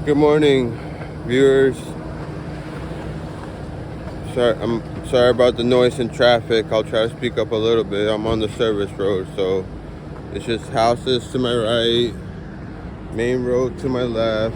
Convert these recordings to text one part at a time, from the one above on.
Good morning, viewers. I'm sorry about the noise and traffic. I'll try to speak up a little bit. I'm on the service road, so it's just houses to my right, main road to my left.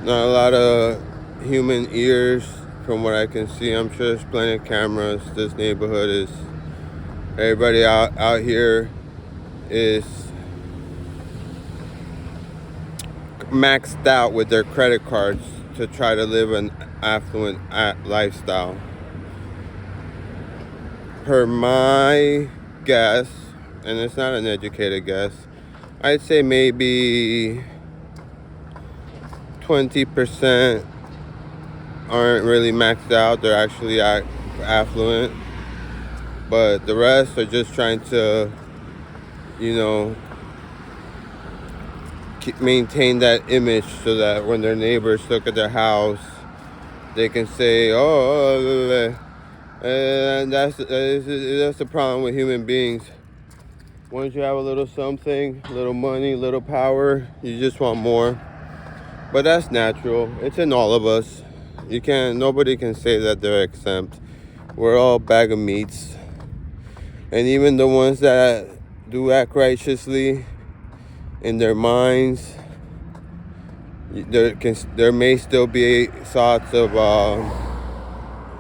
Not a lot of human ears from what I can see. I'm sure there's plenty of cameras. This neighborhood is, everybody out here is maxed out with their credit cards to try to live an affluent lifestyle. Per my guess, and it's not an educated guess, I'd say maybe 20% aren't really maxed out. They're actually affluent, but the rest are just trying to, maintain that image so that when their neighbors look at their house, they can say, "Oh, and that's the problem with human beings. Once you have a little something, little money, little power, you just want more." But that's natural. It's in all of us. Nobody can say that they're exempt. We're all a bag of meats. And even the ones that do act righteously in their minds, there may still be thoughts of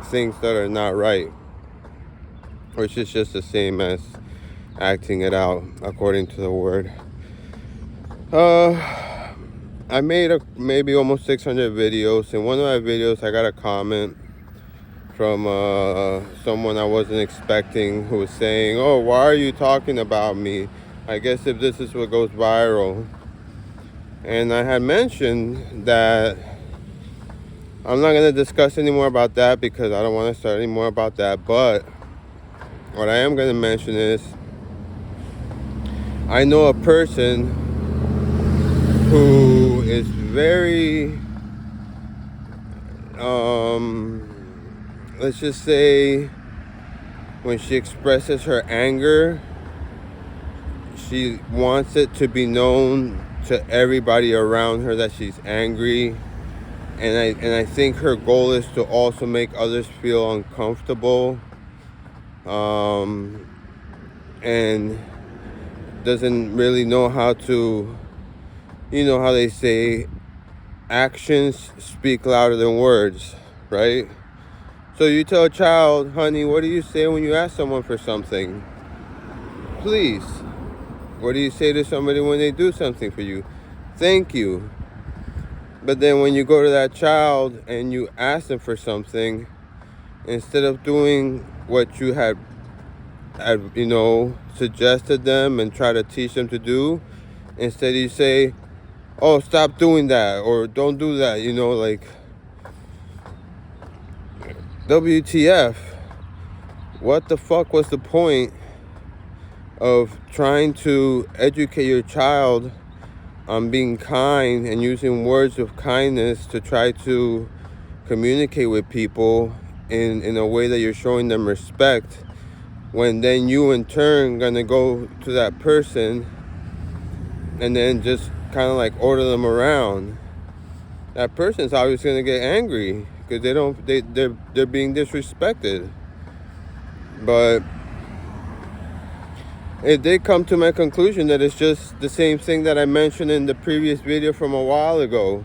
things that are not right, which is just the same as acting it out according to the word. I made maybe almost 600 videos. In one of my videos, I got a comment from someone I wasn't expecting, who was saying, "Oh, why are you talking about me? I guess if this is what goes viral." And I had mentioned that I'm not going to discuss any more about that because I don't want to start any more about that. But what I am going to mention is I know a person who is very, let's just say, when she expresses her anger, she wants it to be known to everybody around her that she's angry. And I think her goal is to also make others feel uncomfortable. And doesn't really know how to, how they say, actions speak louder than words, right? So you tell a child, "Honey, what do you say when you ask someone for something? Please." What do you say to somebody when they do something for you? "Thank you." But then when you go to that child and you ask them for something, instead of doing what you had suggested them and try to teach them to do, instead you say, "Oh, stop doing that," or "Don't do that," like, WTF? What the fuck was the point of trying to educate your child on being kind and using words of kindness to try to communicate with people in a way that you're showing them respect, when then you in turn gonna go to that person and then just kind of like order them around? That person's obviously gonna get angry because they're being disrespected. But it did come to my conclusion that it's just the same thing that I mentioned in the previous video from a while ago.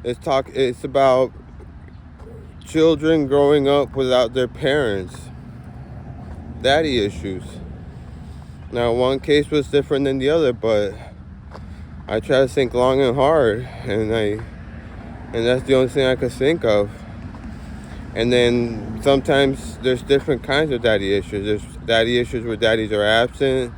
It's about children growing up without their parents. Daddy issues. Now, one case was different than the other, but I try to think long and hard, and that's the only thing I could think of. And then sometimes there's different kinds of daddy issues. There's daddy issues where daddies are absent.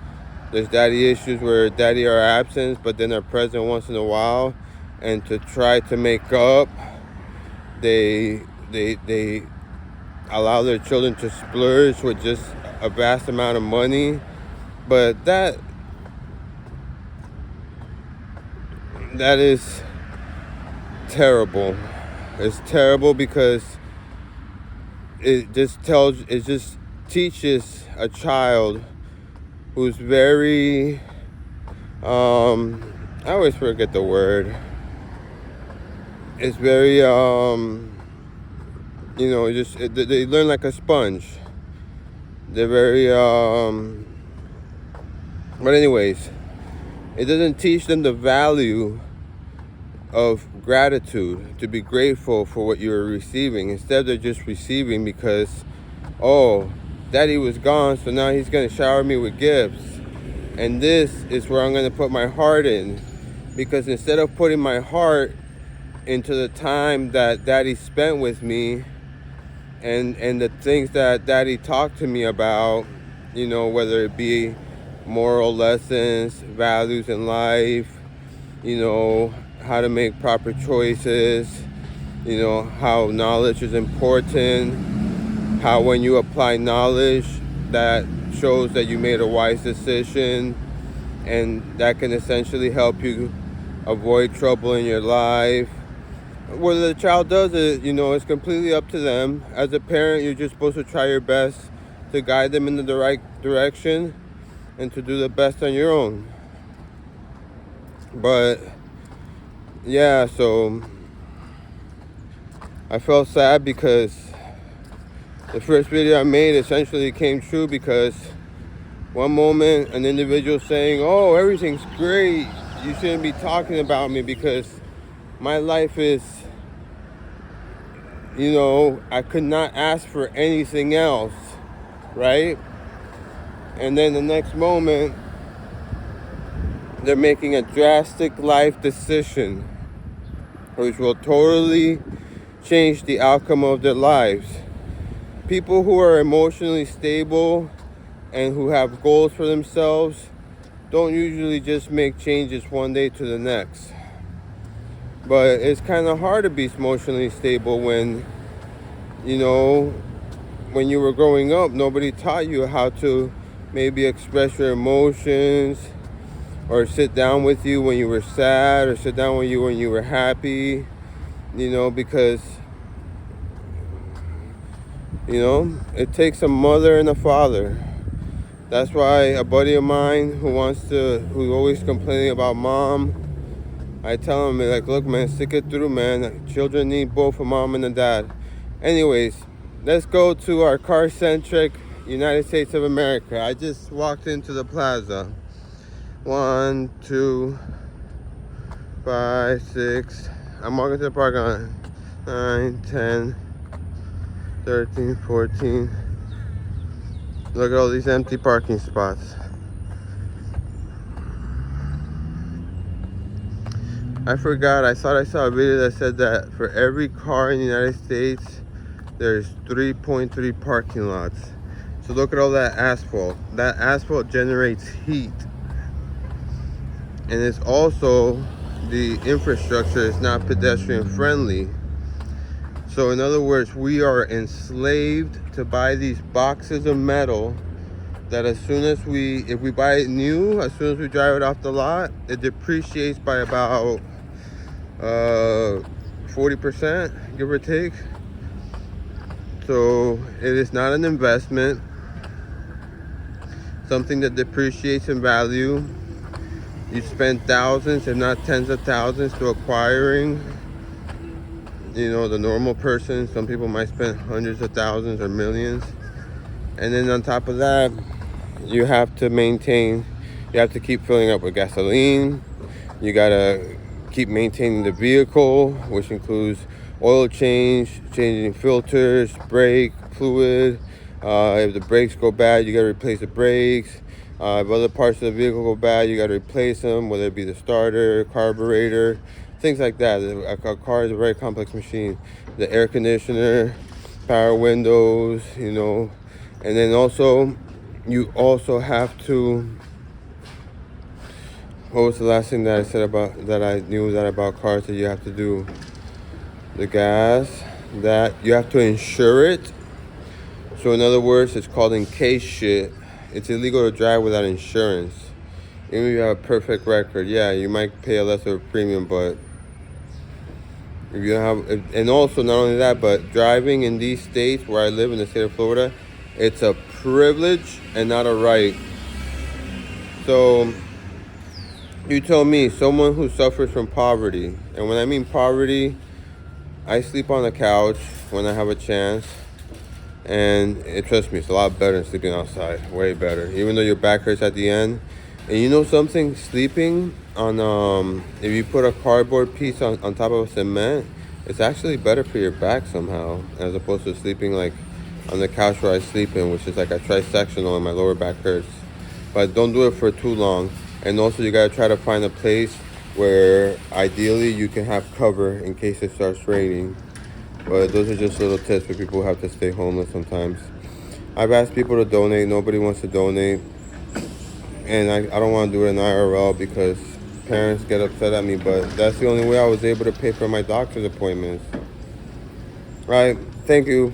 There's daddy issues where daddy are absent, but then are present once in a while. And to try to make up, they allow their children to splurge with just a vast amount of money. But that is terrible. It's terrible because it just teaches a child who's very, I always forget the word, it's very they learn like a sponge. They're very but anyways, it doesn't teach them the value of gratitude, to be grateful for what you're receiving. Instead, they're just receiving because, oh, daddy was gone, so now he's going to shower me with gifts. And this is where I'm going to put my heart in. Because instead of putting my heart into the time that daddy spent with me and the things that daddy talked to me about, whether it be moral lessons, values in life, how to make proper choices, how knowledge is important, how when you apply knowledge, that shows that you made a wise decision, and that can essentially help you avoid trouble in your life. Whether the child does it, it's completely up to them. As a parent, you're just supposed to try your best to guide them in the right direction and to do the best on your own. But yeah, so I felt sad because the first video I made essentially came true, because one moment an individual saying, oh, everything's great, you shouldn't be talking about me because my life is, I could not ask for anything else, right? And then the next moment, they're making a drastic life decision which will totally change the outcome of their lives. People who are emotionally stable and who have goals for themselves don't usually just make changes one day to the next. But it's kind of hard to be emotionally stable when, when you were growing up, nobody taught you how to maybe express your emotions, or sit down with you when you were sad, or sit down with you when you were happy, because, it takes a mother and a father. That's why a buddy of mine who's always complaining about mom, I tell him, like, look, man, stick it through, man. Children need both a mom and a dad. Anyways, let's go to our car-centric United States of America. I just walked into the plaza. 1, 2, 5, 6. I'm walking to the parking lot. 9, 10, 13, 14. Look at all these empty parking spots. I forgot, I thought I saw a video that said that for every car in the United States, there's 3.3 parking lots. So look at all that asphalt. That asphalt generates heat. And it's also, the infrastructure is not pedestrian friendly. So in other words, we are enslaved to buy these boxes of metal that if we buy it new, as soon as we drive it off the lot, it depreciates by about 40%, give or take. So it is not an investment, something that depreciates in value. You spend thousands, if not tens of thousands, to acquiring, the normal person. Some people might spend hundreds of thousands or millions. And then on top of that, you have to keep filling up with gasoline. You gotta keep maintaining the vehicle, which includes oil change, changing filters, brake fluid. If the brakes go bad, you gotta replace the brakes. If other parts of the vehicle go bad, you gotta replace them, whether it be the starter, carburetor, things like that. A car is a very complex machine. The air conditioner, power windows, and then also, you also have to, what was the last thing that I said about cars that you have to do? The gas, that you have to insure it. So in other words, it's called in case shit. It's illegal to drive without insurance. Even if you have a perfect record, yeah, you might pay a lesser premium, but if you don't have, and also not only that, but driving in these states where I live, in the state of Florida, it's a privilege and not a right. So you tell me, someone who suffers from poverty, and when I mean poverty, I sleep on the couch when I have a chance, and trust me, it's a lot better than sleeping outside. Way better, even though your back hurts at the end. And you know something? Sleeping on if you put a cardboard piece on top of cement, it's actually better for your back somehow, as opposed to sleeping like on the couch where I sleep in, which is like a trisectional and my lower back hurts. But don't do it for too long. And also you gotta try to find a place where ideally you can have cover in case it starts raining. But those are just little tips for people who have to stay homeless sometimes. I've asked people to donate. Nobody wants to donate. And I don't want to do it in IRL because parents get upset at me. But that's the only way I was able to pay for my doctor's appointments. Right? Thank you.